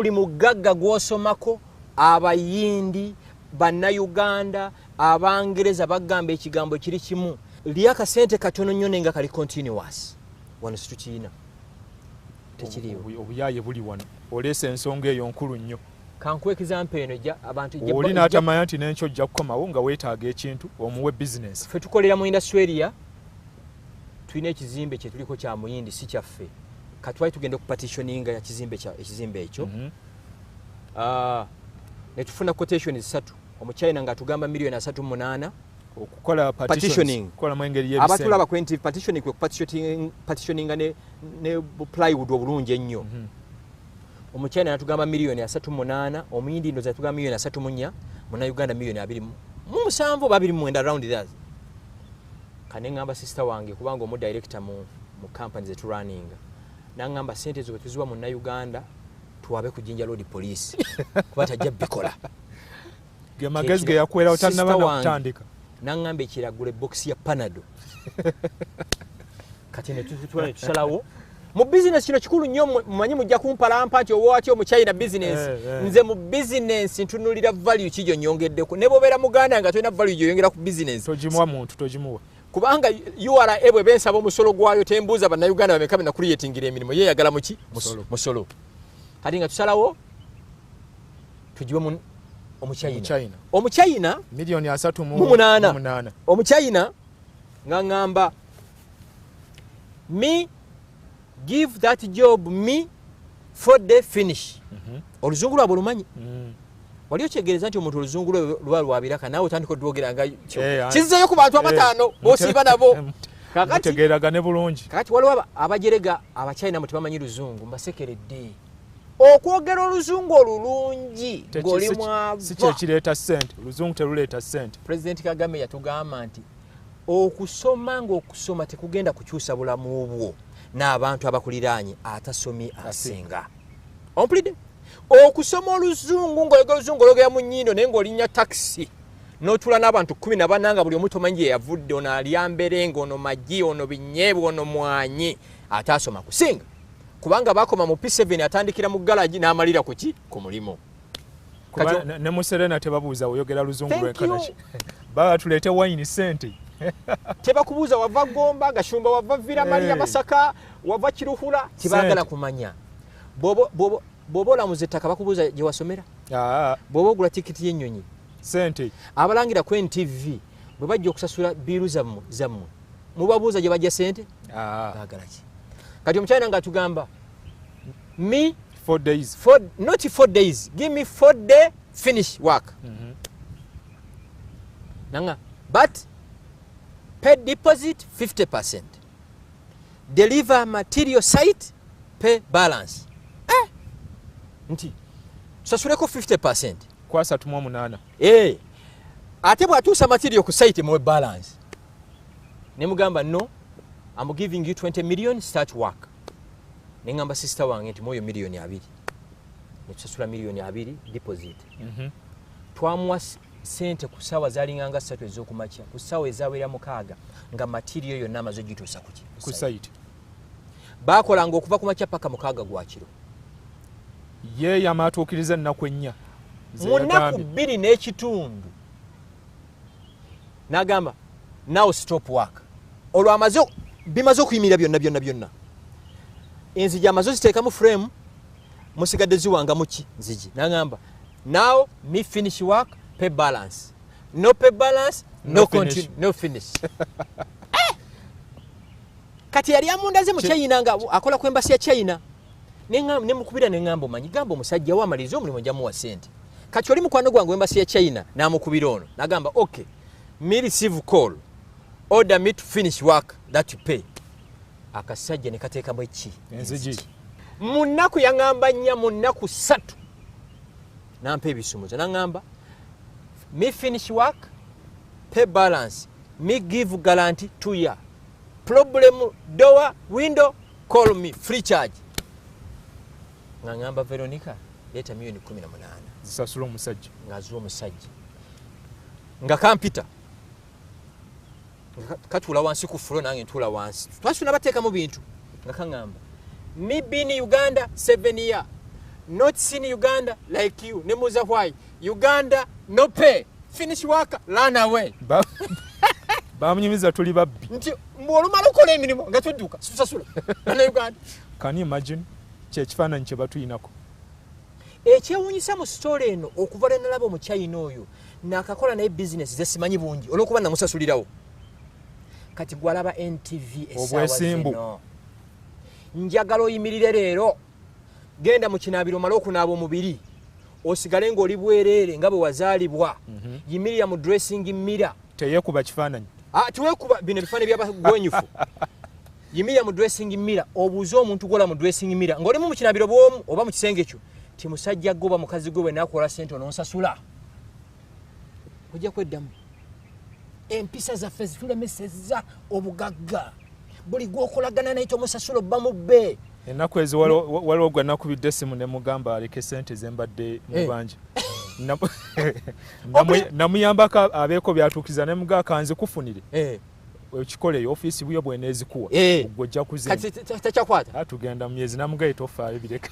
buli mugagga gw'osomako abayindi bannayuganda abangereza bagamba ekigambo kiri kimu lyaka sente katono nnyo nenga kali continuous wano situkiina tekiriwo obuyaye buli wano oleesa ensonga eyo nkulu nnyo kankuwa example eno abantu oli n'atamanya nti n'enkyo ojja kukomawo nga weetaaga ekintu omuwe bizinesi. Ffe tukolera mu industry area tulina ekizimbe kye tuliko kya muyindi si kyaffe katwali tugenda okupatitioninga ekizimbe ekyo ne tufuna quotation 3 omuchina nga tugamba million 3.8 okukola partitioning kola mu engeri y'ebisenge abatulaba kwenti partitioning kwe partitioninga ne plywood obulungi ennyo omuchina natugamba million 3.8 omuyindi ndo zatugamba million 3.4 muna Uganda million 2.7 2.9 around that kane ngamba sister wange kubanga omu director mu company zetu running nangamba sente zo tuziwa mu Uganda tuwabe ku Jinja Road police kubata byebakola magezi ge yakwera otanabana kutandika nangamba ekiragule box ya panado kati ne tutwala tusalawo mu business kino kikulu nnyo mumanyi mujja kumpala mpati owati omu China business nze mu business ntunulira value kijo nyongeddeko ne bobera muganda nga tulina value yongera ku business tojimuwa muntu tojimuwa kubanga URA ebwe bensaba omusolo gwayo tembuza bannayuganda bamekabe na creatingira emirimu ye yagala muki musolo kati nga tusalawo tujiwe mu omuchina million 3.8 omuchina ngangamba me give that job me for the finish oluzungu lwabo lumanyi wali okyegereza nti omuntu oluzungu lwabiraka nawe otandika odwogera nga kizizeyo ku bantu abataano bosiiba nabo tegeragane bulungi kakati waliwo abajerega abachina mutebamanyi luzungu mbasekeredde okwogera oluzungu olulungi ng'oli mwava si kye kireeta ssente oluzungu teruleeta ssente. President Kagame yatugamba nti okusoma ng'okusoma tekugenda kukyusa bulamu bwo n'abantu abakuliraanye atasomye asinga ompulidde okusoma oluzungu ng'oyogera oluzungu ologera mu nnyindo naye ng'olinnya taxi n'otula n'abantu 14 nga buli omu tomanyi gye yavudde ono alyamberenga ono magi ono binyeebwa ono mwanyi ataasoma kusinga kubanga bakoma mu P7 atandikira mu garage n'amalira kuki ku mulimo ne mu Serena tebabuuza oyogera luzungu lw'enkanashi baba tulete wine sente tebakubuuza wava Gomba Gashumba wava Vira Maria Masaka wava Kiruhura tibagala kumanya bobo olamuze ettaka bakubuuza gye wasomera bobo ogula tikiti y'ennyonyi sente abalangira ku NTV bwe bajja okusasula biiru zammwe mubabuuza gye bajja sente baagala ki kati omuchina nga tugamba me 4 days not 4 days give me 4 day finish work nanga but pay deposit 50% deliver material site pay balance nti sasuleko 50% kwa 3.8 ate bwatuusa material ku site muwe balance ne mugamba no I'm giving you 20 million start work. Nengamba sister wange nti moyo million 2. Netusasula million 2 deposit. Twamuwa sente ku sawa zalinganga 3 ez'okumakya. Ku sawa ezawera mukaaga nga material yonna amaze gituusa ku site. Bakolanga okuva ku makya paka mukaaga gwa kiro. Ye yamatuukiriza ennaku ennya. Munaku 2 n'ekitundu. Nagamba now stop work. Olwamaze bimaze okuyimirira byonna enzigi amazo ziteeka mu frame musigadde ziwanga muki nzigi nangamba now me finish work pay balance no pay balance no continue no finish kati yali amundaze mu China nga akola ku embassy ya China ne mukubira ne ngambo manyi gambo musajja wa malizo omulimu njamu wa sente kati oli mukwano gwange embassy ya China namukubira ono nagamba okay me receive call order me to finish work that you pay akasajja ne kateeka mu eki enzigi munaku yangamba nnya munaku 3 nampa ebisumuzo nangamba me finish work pay balance me give guarantee 2 year problem door window call me free charge ngamba Veronica leta milioni 18 zisasula omusajja ngazula omusajja nga kampita katula wansi ku floor nange ntula wansi twasuna bateeka mu bintu nga kangamba me been Uganda 7 year not seen Uganda like you. Nemuza why? Uganda no pay. Finish work, run away. Bamunyumiza tuli babbi. Nti mwolumala okola emirimu nga tudduka susasula. Na Uganda. Can you imagine? Kyekifaananyi kye batuyinako. Ekyewuunyisa mu story eno okuva lwe nalaba omukyayina oyo n'akakola naye bizinesi ze simanyi bungi olw'okuba namusasulirawo. Kati gwalaba NTV essaawa zino. Njagala oyimirire leero. Genda mu kinaabiro omale okunaaba omubiri. Osigale ng'oli bwereere nga bwe wazaalibwa. Yimirira mu dressing mirror. Teyeekuba kifaananyi. Teweekuba bino ebifaananyi by'abagwenyufu. Yimirira mu dressing mirror obuuze omuntu gwola mu dressing mirror ng'olimu mu kinaabiro bw'omu oba mu kisenge kyo. Ti musajja gwe oba mukazi gwe bwe naakola ssente ononsasula. Ojja kweddamu. Empisa zaffe zitulemesezza obugagga. Buli gwokolagana naye tomusasula obba mubbe. Ennaku ezo waliwo gwe nakubidde essimu ne mugamba aleke ssente ze mbadde mu banja. Namuyambako abeeko byatuukiza ne mugaa kanzikufunire. Ekikoleyo ofiisi buyo bw'eneezikuwa. Gwe ojja kuzimba. Kati takyakwata. Tugenda mu myezi namugaye tofaayo bireka.